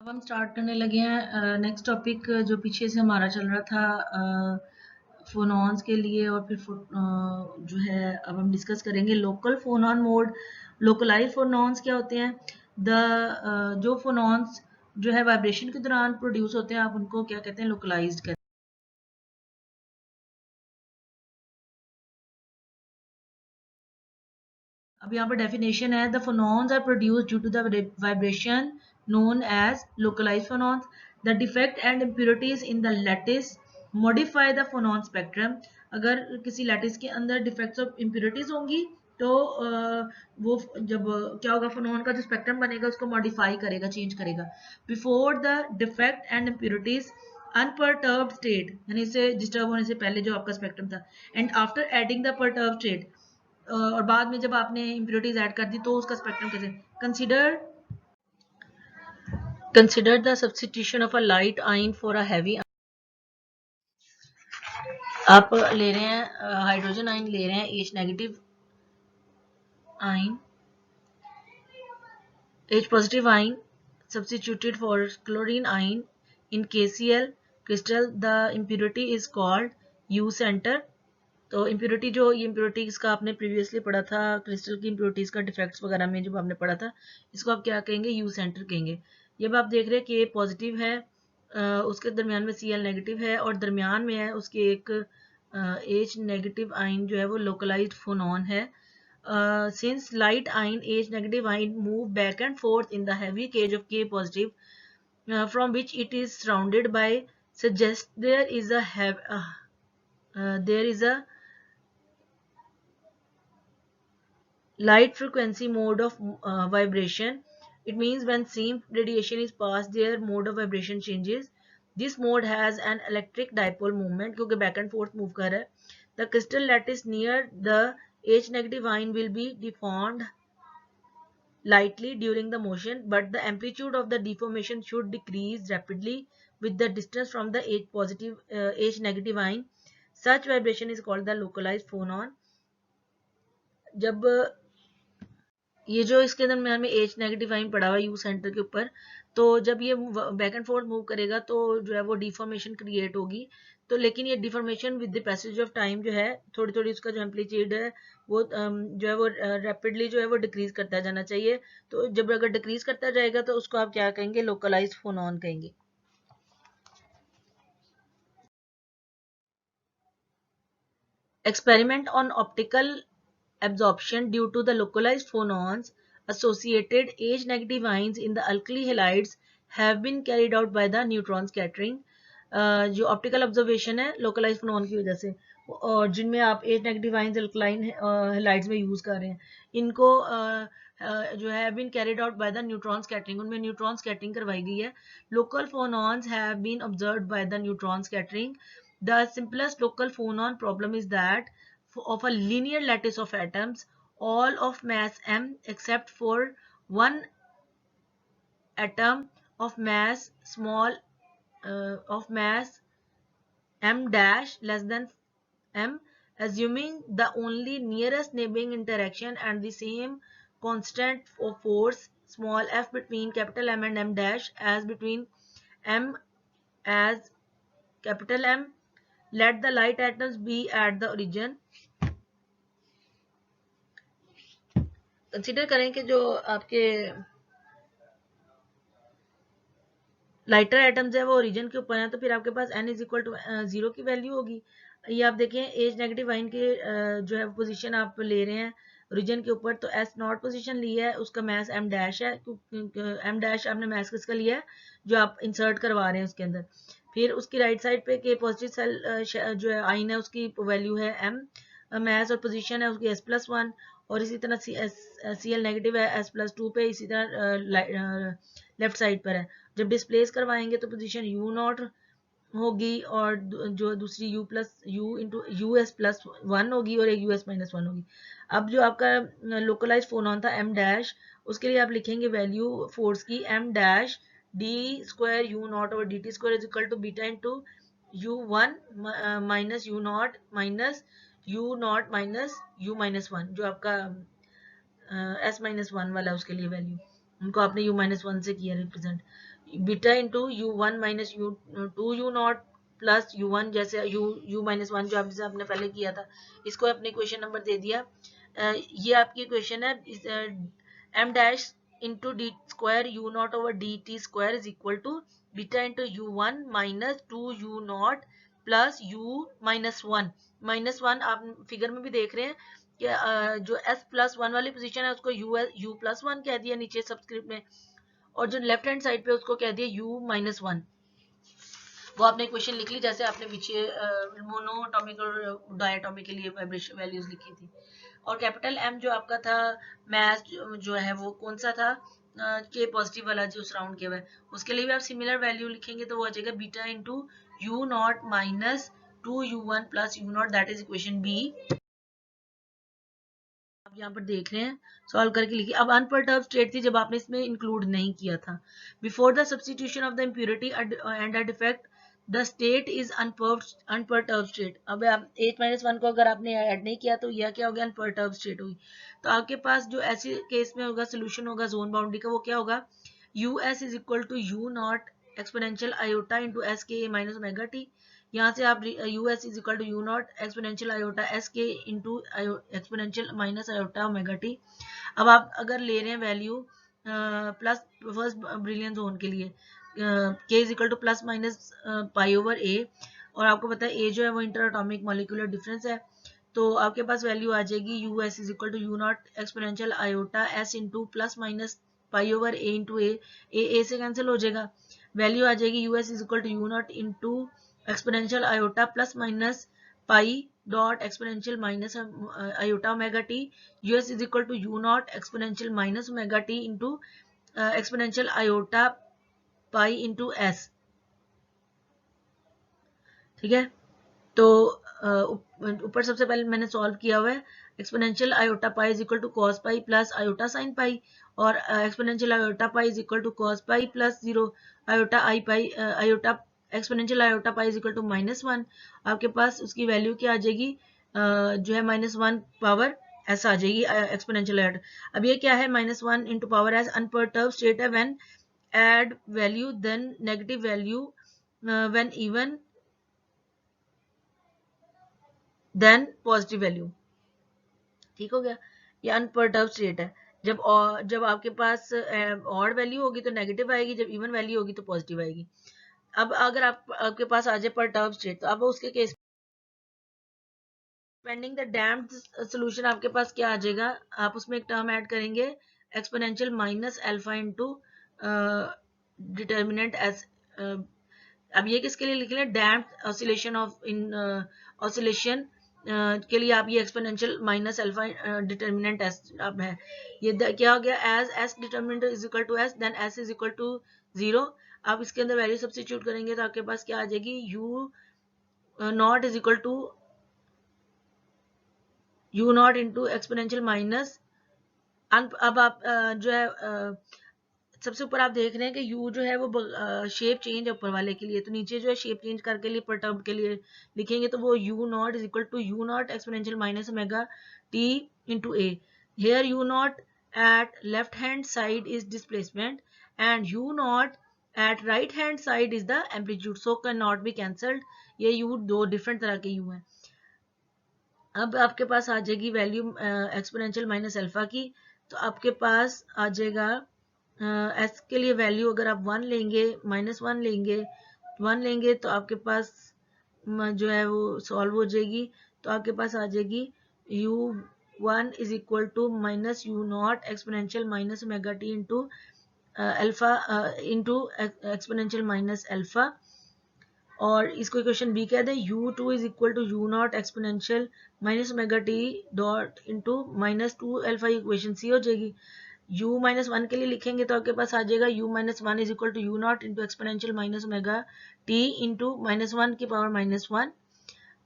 अब हम स्टार्ट करने लगे हैं नेक्स्ट टॉपिक जो पीछे से हमारा चल रहा था फोनॉन्स के लिए और फिर जो है अब हम डिस्कस करेंगे लोकल फोनॉन मोड। लोकलाइज फोनॉन्स क्या होते हैं? जो फोनॉन्स जो है वाइब्रेशन के दौरान प्रोड्यूस होते हैं आप उनको क्या कहते हैं? लोकलाइज्ड कहते हैं। अब यहाँ पर डेफिनेशन है the phonons are produced due to the vibration known as localized phonons. The defect and impurities in the lattice modify the phonon spectrum. अगर किसी लैटिस के अंदर डिफेक्ट्स और इम्प्योरिटीज होंगी तो वो जब क्या होगा, फोनोन का जो स्पेक्ट्रम बनेगा उसको मॉडिफाई करेगा, चेंज करेगा। Before the defect and impurities unperturbed state, यानी इसे डिस्टर्ब होने से पहले जो आपका स्पेक्ट्रम था, and after adding the perturbed state, और बाद में जब आपने इम्प्योरिटीज ऐड कर दी तो उसका स्पेक्ट्रम कैसे? Consider the substitution of a light ion for a heavy. आप ले रहे हैं हाइड्रोजन आयन ले रहे हैं, H negative ion, H positive ion substituted for chlorine ion in KCl crystal. The impurity is called you centre. तो impurity जो ये इम्प्योरिटीज का आपने प्रीवियसली पढ़ा था, क्रिस्टल की इम्प्योरिटीज का डिफेक्ट्स वगैरह में जब आपने पढ़ा था, इसको आप क्या कहेंगे? यू सेंटर कहेंगे। जब आप देख रहे हैं कि ए पॉजिटिव है, उसके दरमियान में Cl नेगेटिव है और दरमियान में है उसके एक H नेगेटिव आयन जो है वो लोकलाइज्ड फोनॉन है। Since light ion H negative ion move back and forth in the heavy cage of K positive, from which it is surrounded by, suggest there is a light frequency mode of vibration. It means when same radiation is passed, their mode of vibration changes. This mode has an electric dipole moment क्योंकि back and forth move कर रहा है. The crystal lattice near the H negative ion will be deformed lightly during the motion, but the amplitude of the deformation should decrease rapidly with the distance from the H negative ion. Such vibration is called the localized phonon. जब ये जो इसके दरमियान में H negative ion पड़ा हुआ है you centre के ऊपर, तो जब ये बैक एंड फोर्थ मूव करेगा तो जो है वो डिफॉर्मेशन क्रिएट होगी। तो लेकिन ये deformation with the passage of time जो है थोड़ी थोड़ी उसका जो एम्पलीट्यूड है वो जो है वो रैपिडली जो है वो डिक्रीज करता जाना चाहिए। तो जब अगर डिक्रीज करता जाएगा तो उसको आप क्या कहेंगे? लोकलाइज्ड फोनॉन कहेंगे। Experiment on optical absorption due to the localized phonons associated H negative ions in the alkali halides have been carried out by the neutron scattering. जो ऑप्टिकल ऑब्जर्वेशन है लोकलाइज फोनॉन की वजह से, और जिनमें आप H negative ions alkaline halides में use कर रहे हैं, इनको जो है been carried out by the neutron scattering, उनमें न्यूट्रॉन स्कैटरिंग करवाई गई है। Local phonons have been observed by the neutron scattering. The simplest local phonon problem is that of a linear lattice of atoms, all of mass m except for one atom of mass small of mass m dash less than m, assuming the only nearest neighboring interaction and the same constant of force small f between capital M and m dash as between m as capital M. Let the light atoms be at the origin. Consider करें कि जो आपके lighter atoms है वो origin के ऊपर है, तो फिर आपके पास n इज इक्वल टू 0 की वैल्यू होगी। ये आप देखें एज नेगेटिव आयन के जो है पोजीशन आप ले रहे हैं ओरिजिन के ऊपर, तो S नॉट पोजीशन ली है, उसका मैस m डैश है, m डैश आपने मैस किसका लिया है जो आप इंसर्ट करवा रहे हैं उसके अंदर। फिर उसकी राइट साइड पे के पॉजिटिव सेल जो है आयन है उसकी वैल्यू है m, मैस और पोजीशन है उसकी S+1, और इसी तरह Cl नेगेटिव है S+2 पे, इसी तरह लेफ्ट साइड पर है। जब डिस्प्लेस करवाएंगे तो पोजीशन यू नॉट होगी और जो दूसरी यू इंटू US+1 होगी और एक US-1 होगी। अब जो आपका लोकलाइज फोनॉन था m डैश, उसके लिए आप लिखेंगे वैल्यू फोर्स की m dash d square u naught और d t square is equal to beta into U1 minus u naught minus u minus 1, जो आपका S-1 वाला उसके लिए वैल्यू उनको आपने u माइनस वन से किया represent, beta into u one minus u two u naught plus u one, जैसे यू माइनस वन जो आपने पहले किया था, इसको अपने क्वेश्चन नंबर दे दिया। ये आपकी क्वेश्चन है, m dash into d square u naught over d t square is equal to beta into u one minus two u naught plus u minus one आप फिगर में भी देख रहे हैं कि जो एस प्लस वन वाली पोजीशन है उसको यू प्लस वन कह दिया नीचे सब्सक्रिप्ट में, और जो लेफ्ट हैंड साइड पे उसको कह दिया u माइनस वन। वो आपने इक्वेशन लिख ली जैसे आपने पीछे मोनोटॉमिक और डायटॉमिक के लिए वाइब्रेशन वैल्यूज लिखी थी। और कैपिटल एम जो आपका था मैथ जो है वो कौन सा था, के पॉजिटिव वाला जो सराउंड किया हुआ है, उसके लिए भी आप सिमिलर वैल्यू लिखेंगे तो वो आ जाएगा beta into u naught minus two u one plus u naught, that is equation B. आप यहाँ पर देख रहे हैं, सॉल्व करके लिखिए। अब अनपर्टर्ब्ड स्टेट थी जब आपने इसमें इंक्लूड नहीं किया था। Before the substitution of the impurity and a defect the state is unperturbed state. अब एच माइनस वन को अगर आपने ऐड नहीं किया तो यह क्या हो गया, अनपर्टर्ब्ड स्टेट हुई। तो आपके पास जो ऐसे केस में होगा सोल्यूशन होगा जोन बाउंड्री का, वो क्या होगा, u s is equal to u naught exponential iota into s के माइनस ओमेगा टी। यहाँ से आप u s is equal to u naught exponential iota s के into exponential minus iota omega t. अब आप अगर ले रहे हैं value plus first Brillouin zone के लिए k is equal to plus minus pi over a, और आपको पता है ए जो है वो इंटर एटॉमिक मॉलिक्यूलर डिफरेंस है, तो आपके पास वैल्यू आ जाएगी u s is equal to u naught exponential iota s into plus minus pi over a into a से कैंसिल हो जाएगा, वैल्यू आ जाएगी u s is equal to u naught into exponential iota plus minus pi dot exponential minus iota omega t, u s is equal to u naught exponential minus omega t into exponential iota pi into s. ठीक है, तो ऊपर सबसे पहले मैंने solve किया हुआ है, exponential iota pi is equal to cos pi plus iota sine pi, और exponential iota pi is equal to cos pi plus zero iota i pi iota exponential iota pi is equal to minus one. आपके पास उसकी value क्या आ जाएगी, जो है minus one power s आ जाएगी एक्सपोनेंशियल आयोटा। अब ये क्या है, minus one into power s unperturbed state है when add value then negative value when even then positive value. ठीक हो गया, ये अनपर्टर्ब्ड स्टेट है। जब आपके पास ऑड वैल्यू होगी तो नेगेटिव आएगी, जब इवन वैल्यू होगी तो पॉजिटिव आएगी। अब अगर आपके पास आ जाए परटर्ब्ड स्टेट, तो अब उसके case pending the damped solution आपके पास क्या आ जाएगा, आप उसमें एक टर्म ऐड करेंगे exponential minus alpha into determinant s. अब ये किसके लिए लिख लें, damped oscillation of in oscillation के लिए आप ये exponential minus alpha determinant s अब है, ये क्या हो गया, as s determinant is equal to s then s is equal to zero. आप इसके अंदर वैल्यू सब्स्टिट्यूट करेंगे तो आपके पास क्या आ जाएगी, u naught is equal to u naught into exponential minus. अब आप जो है सबसे ऊपर आप देख रहे हैं कि u जो है वो शेप चेंज है ऊपर वाले के लिए, तो नीचे जो है शेप चेंज करके लिए परटर्ब के लिए लिखेंगे तो वो u naught is equal to u naught exponential minus omega t into A. Here u naught at left hand side is displacement and u naught at right hand side is the amplitude, so can not be cancelled. ये u दो different तरह के u हैं। अब आपके पास आ जाएगी वैल्यू एक्सपोनेंशियल माइनस अल्फा की, तो आपके पास आ जाएगा एस के लिए वैल्यू अगर आप वन लेंगे माइनस वन लेंगे तो आपके पास जो है वो सॉल्व हो जाएगी, तो आपके पास आ जाएगी u one is equal to minus u naught exponential minus omega t into alpha into exponential minus alpha, और इसको इक्वेशन बी कह दें, u two is equal to u naught exponential minus omega t dot into minus two alpha, equation C हो जाएगी। u minus one के लिए लिखेंगे तो आपके पास आ जाएगा u minus one is equal to u naught into exponential minus omega t into minus one की पावर माइनस वन।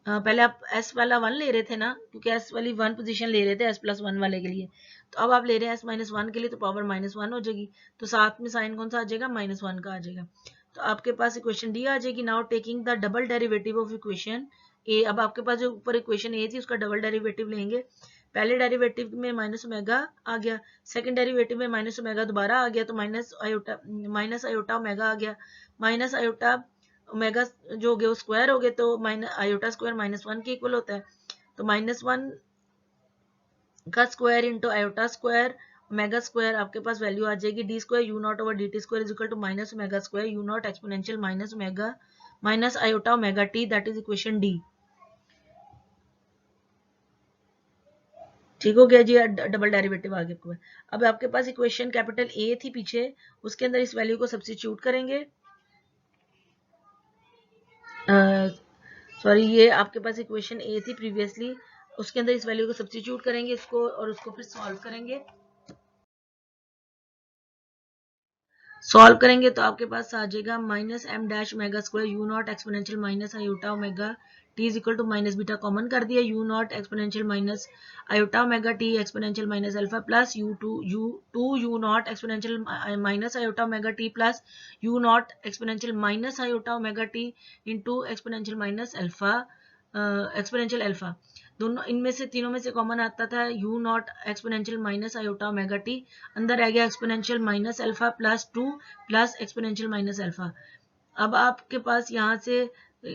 पहले आप s वाला वन ले रहे थे ना, क्योंकि s वाली वन पोजीशन ले रहे थे s प्लस वन वाले के लिए, तो अब आप ले रहे हैं s माइनस वन के लिए तो पावर माइनस वन हो जाएगी, तो साथ में साइन कौन सा आ जाएगा, माइनस वन का आ जाएगा। तो आपके पास इक्वेशन डी आ जाएगी। Now taking the double derivative of equation a, अब आपके पास जो ऊपर इक्वेशन ए थी उसका डबल डेरिवेटिव लेंगे। पहले डेरिवेटिव में माइनस ओमेगा आ गया, सेकंड डेरिवेटिव में माइनस ओमेगा दोबारा आ गया, तो माइनस आयोटा ओमेगा आ गया, माइनस आयोटा ओमेगा जो हो गया वो स्क्वायर हो गए, तो माइनस आयोटा स्क्वायर -1 के इक्वल होता है, तो -1 का square into iota square omega square, आपके पास वैल्यू आ जाएगी d square u naught over d t square is equal to minus omega square u naught exponential minus omega minus iota omega t, that is equation D. ठीक हो गया जी, double derivative आ गया। अब आपके पास इक्वेशन कैपिटल ए थी पीछे, उसके अंदर इस वैल्यू को सब्स्टिट्यूट करेंगे, सॉरी ये आपके पास इक्वेशन ए थी प्रीवियसली, उसके अंदर इस वैल्यू को सब्स्टिट्यूट करेंगे इसको, और उसको फिर सॉल्व करेंगे। सॉल्व करेंगे तो आपके पास आ जाएगा minus m dash omega square u naught exponential minus iota omega t is equal to minus beta common कर दिया, u naught exponential minus iota omega t exponential minus alpha plus u naught exponential minus iota omega t plus u naught exponential minus iota omega t into exponential minus alpha exponential alpha. दोनों इनमें से तीनों में से common आता था u naught exponential minus iota omega T, अंदर आ गया exponential minus alpha plus 2 plus exponential minus alpha. अब आपके पास यहाँ से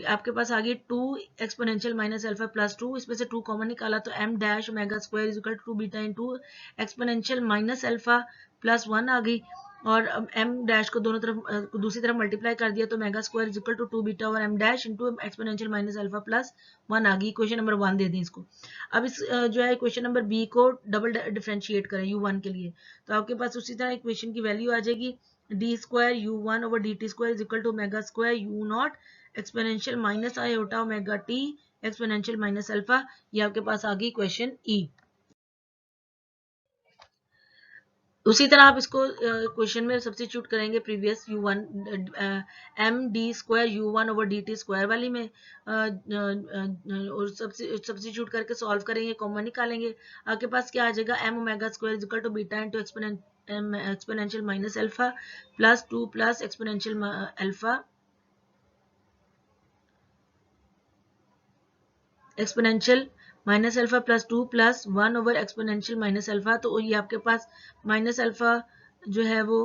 आपके पास आ गई 2 एक्सपोनेंशियल माइनस अल्फा प्लस 2, इसमें से 2 कॉमन निकाला तो m dash omega square is equal to beta into exponential minus alpha plus 1 आ गई, और एम डैश को दोनों तरफ दूसरी तरफ मल्टीप्लाई कर दिया तो omega square is equal to 2 beta और m dash into exponential minus alpha plus 1 आ गई। क्वेश्चन नंबर 1 दे दें इसको। अब इस जो है क्वेश्चन नंबर बी को डबल डिफरेंशिएट करें u1 के लिए, तो आपके पास उसी तरह इक्वेशन की वैल्यू आ जाएगी d square u one over d t square is equal to mega square u naught exponential minus iota omega t exponential minus alpha. ये आपके पास आ गई क्वेश्चन ई। उसी तरह आप इसको क्वेश्चन में सब्स्टिट्यूट करेंगे previous u1 m d square u one over d t square वाली में, और सब्स्टिट्यूट करके सॉल्व करेंगे, कॉमन निकालेंगे, आपके पास क्या आ जाएगा m omega square is equal to beta into exponential minus alpha plus 2 plus exponential alpha exponential minus alpha plus 2 plus 1 over exponential minus alpha. तो ये आपके पास माइनस अल्फा जो है वो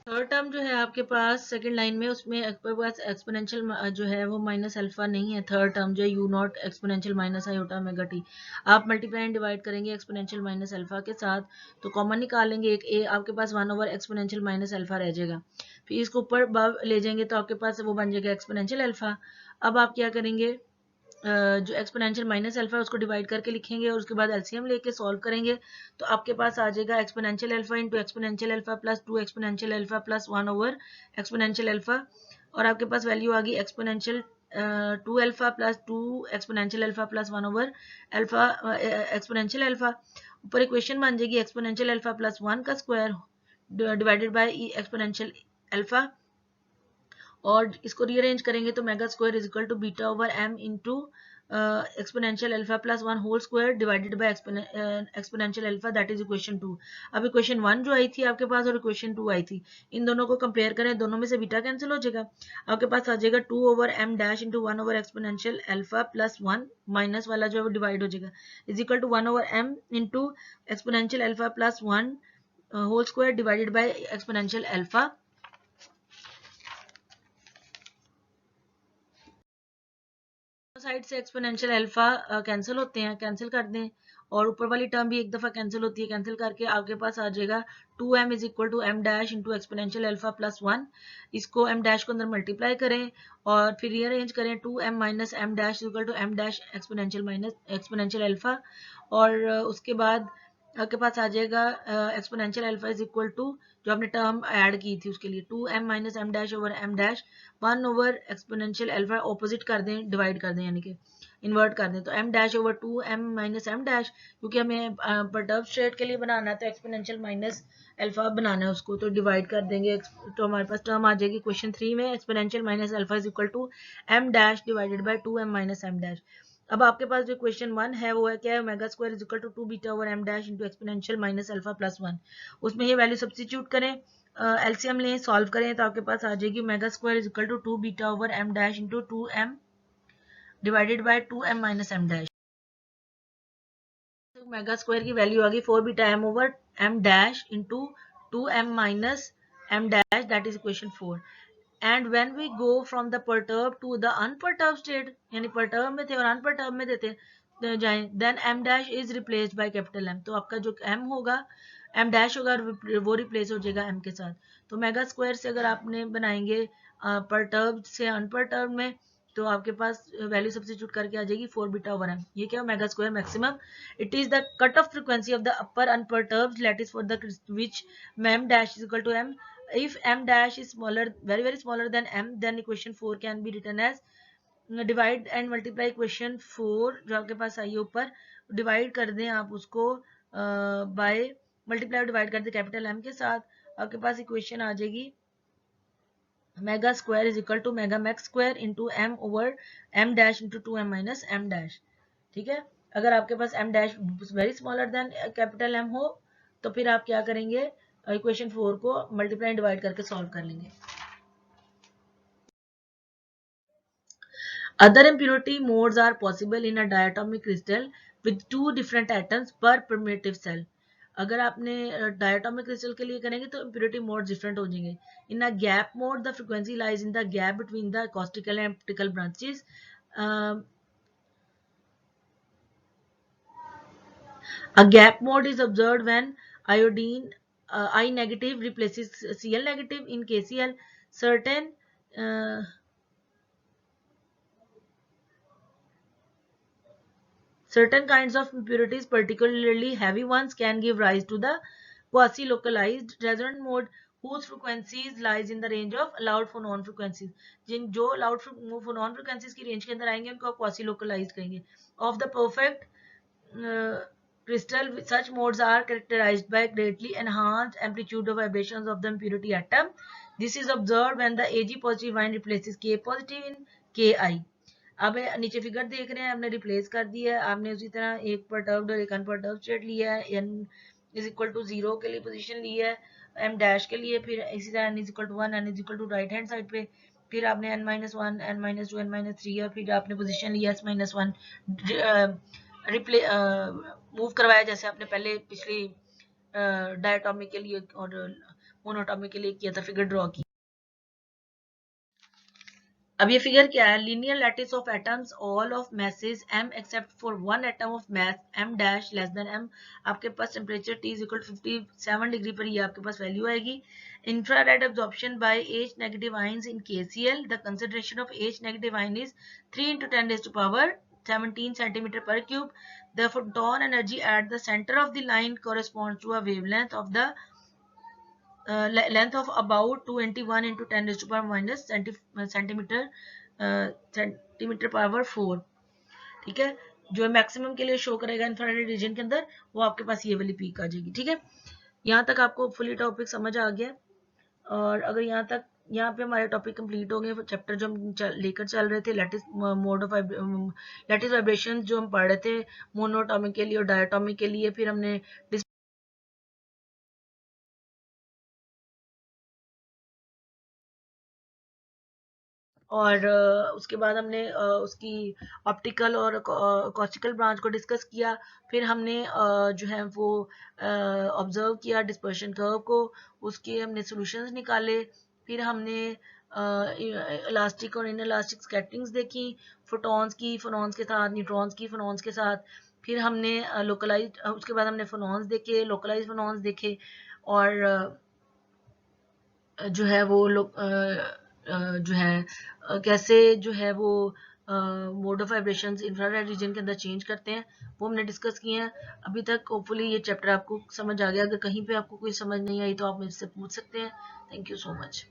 थर्ड टर्म जो है आपके पास सेकंड लाइन में, उसमें आपके पास एक्सपोनेंशियल जो है वो माइनस अल्फा नहीं है, थर्ड टर्म जो है you naught exponential minus iota omega T, आप मल्टीप्लाई एंड डिवाइड करेंगे एक्सपोनेंशियल माइनस अल्फा के साथ, तो कॉमन निकालेंगे एक ए, आपके पास 1 ओवर एक्सपोनेंशियल माइनस अल्फा रह जाएगा, फिर इसको ऊपर ले जाएंगे तो आपके पास वो बन जाएगा एक्सपोनेंशियल अल्फा। अब आप क्या करेंगे, जो एक्सपोनेंशियल माइनस अल्फा है उसको डिवाइड करके लिखेंगे और उसके बाद एलसीएम लेके सॉल्व करेंगे, तो आपके पास आ जाएगा exponential alpha into exponential alpha plus 2 exponential alpha plus 1 over exponential alpha, और आपके पास वैल्यू आ गई exponential 2 alpha plus 2 exponential alpha plus 1 over alpha exponential alpha. ऊपर इक्वेशन बन जाएगी एक्सपोनेंशियल अल्फा प्लस 1 का square divided by exponential alpha, और इसको रीअरेंज करेंगे तो omega square is equal to beta over m into exponential alpha plus 1 whole square divided by exponential alpha, that is equation 2। अब equation 1 जो आई थी आपके पास और इक्वेशन 2 आई थी, इन दोनों को कंपेयर करें, दोनों में से बीटा कैंसिल हो जाएगा, आपके पास आ जाएगा 2 over m dash into 1 over exponential alpha plus 1 minus वाला जो है वो डिवाइड हो जाएगा is equal to 1 over m into exponential alpha plus 1 whole square divided by exponential alpha. Side से एक्सपोनेंशियल अल्फा कैंसिल होते हैं, कैंसिल कर दें, और ऊपर वाली टर्म भी एक दफा कैंसिल होती है, कैंसिल करके आपके पास आ जाएगा 2m is equal to m dash into exponential alpha plus 1, इसको m डैश को अंदर मल्टीप्लाई करें और फिर रीअरेंज करें 2m minus m dash equal to m dash exponential minus exponential alpha, और उसके बाद आपके पास आ जाएगा exponential alpha is equal to जो आपने टर्म ऐड की थी उसके लिए 2m minus m dash over m dash 1 over exponential alpha, opposite कर दें, डिवाइड कर दें, यानी कि इन्वर्ट कर दें, तो m dash over 2m minus m dash, क्योंकि हमें परटर्ब के लिए बनाना है तो एक्सपोनेंशियल माइनस अल्फा बनाना है उसको, तो डिवाइड कर देंगे, तो हमारे पास टर्म आ जाएगी क्वेश्चन 3 में exponential minus alpha is equal to m dash divided by 2m minus m dash. अब आपके पास जो क्वेश्चन 1 है वो है क्या है, omega square is equal to 2 beta over m dash into exponential minus alpha plus 1। उसमें ये वैल्यू सब्स्टिट्यूट करें, एलसीएम लें, सॉल्व करें, तो आपके पास आ जाएगी omega square is equal to 2 beta over m dash into 2m divided by 2m minus m dash. Omega square की वैल्यू आ गई 4 beta m over m dash into 2m minus m dash, that is equation 4। And when we go from the perturb to the unperturb state, यानी perturb में थे और unperturb में देते जाएं, then m dash is replaced by capital M। तो आपका जो m होगा, m डैश होगा, वो रिप्लेस हो जाएगा m के साथ। तो मेगा स्क्वायर से अगर आपने बनाएंगे परटर्ब से अनपर्टर्ब में, तो आपके पास वैल्यू सब्स्टिट्यूट करके आ जाएगी 4 बीटा ओवर m। ये क्या, mega square maximum, it is the cut off frequency of the upper unperturbed lattice for the which m dash is equal to m। if m dash is smaller, very smaller than m, then equation 4 can be written as divide and multiply equation 4 जो आपके पास आई है ऊपर, divide कर दें आप उसको bye, multiply divide कर दें कैपिटल M के साथ, आपके पास इक्वेशन आ जाएगी mega square is equal to mega max square into m over m dash into 2m minus m dash. ठीक है, अगर आपके पास m dash very smaller than capital M हो, तो फिर आप क्या करेंगे, इक्वेशन 4 को मल्टीप्लाई डिवाइड करके सॉल्व कर लेंगे। Other impurity modes are possible in a diatomic crystal with two different atoms per primitive cell। अगर आपने डायटोमिक क्रिस्टल के लिए करेंगे तो इम्प्योरिटी मोड डिफरेंट हो जाएंगे। In a gap mode the frequency lies in the gap between the acoustical and optical branches. A gap mode is observed when iodine I negative replaces Cl negative in KCl. Certain Certain kinds of impurities, particularly heavy ones, can give rise to the quasi-localized resonant mode whose frequencies lies in the range of allowed phonon frequencies। जिन जो allowed phonon frequencies की range के अंदर आएंगे उनको quasi-localized कहेंगे। Of the perfect crystal, such modes are characterized by greatly enhanced amplitude of vibrations of the impurity atom. This is observed when the Ag positive ion replaces K positive in Ki। अब नीचे figure देख रहे हैं, हमने replace कर दिया है, आपने उसी तरह एक परटर्ब्ड और एक अनपरटर्ब्ड स्टेट लिया है, n इज इक्वल टू 0 के लिए पोजीशन ली है, m डैश के लिए, फिर इसी तरह n is equal to 1, n is equal to right hand side पे, फिर आपने n minus 1, n minus 2, n minus 3 और फिर आपने पोजीशन लिया s माइनस 1 रिप्ले मूव करवाया, जैसे आपने पहले पिछली डायटोमिक के लिए और मोनोटोमिक के लिए किया था, फिगर ड्रॉ की। अब ये फिगर क्या है, linear lattice of atoms all of masses m except for one atom of mass m dash less than m। आपके पास temperature T is equal 57 degree पर ये आपके पास वैल्यू आएगी। Infrared absorption by H negative ions in KCl, the concentration of H negative ion is 3 into 10 raised to power 17 centimeter per cube। The photon energy at the center of the line corresponds to a wavelength of the length of about 221 into 10 raised to power minus centimeter centimetre power 4। ठीक है, जो maximum के लिए show करेगा infrared reason के अंदर, वो आपके पास ये वाली पीक आ जाएगी। ठीक है, यहाँ तक आपको फुली टॉपिक समझ आ गया। और अगर यहाँ पे हमारे टॉपिक कंप्लीट हो गए, चैप्टर जो हम लेकर चल रहे थे lattice mode of lattice vibration जो हम पढ़ रहे थे मोनोटॉमिक के लिए और डायटोमिक के लिए, फिर हमने और उसके बाद हमने उसकी ऑप्टिकल और कॉस्टिकल ब्रांच को डिस्कस किया। फिर हमने जो है वो ऑब्जर्व किया डिस्पर्शन कर्व को, उसके हमने सॉल्यूशंस निकाले। फिर हमने इलास्टिक और इनइलास्टिक स्कैटरिंग्स देखी, फोटॉन्स की फोनॉन्स के साथ, न्यूट्रॉन्स की फोनॉन्स के साथ। फिर हमने लोकलाइज, उसके बाद हमने फोनॉन्स देखे, लोकलाइज फोनॉन्स देखे, और जो है वो लोग जो है कैसे जो है वो mode of vibration infrared reason के अंदर चेंज करते हैं, वो हमने डिस्कस किए हैं अभी तक। होपफुली ये चैप्टर आपको समझ आ गया। अगर कहीं पे आपको कोई समझ नहीं आई तो आप मुझसे पूछ सकते हैं। Thank you so much.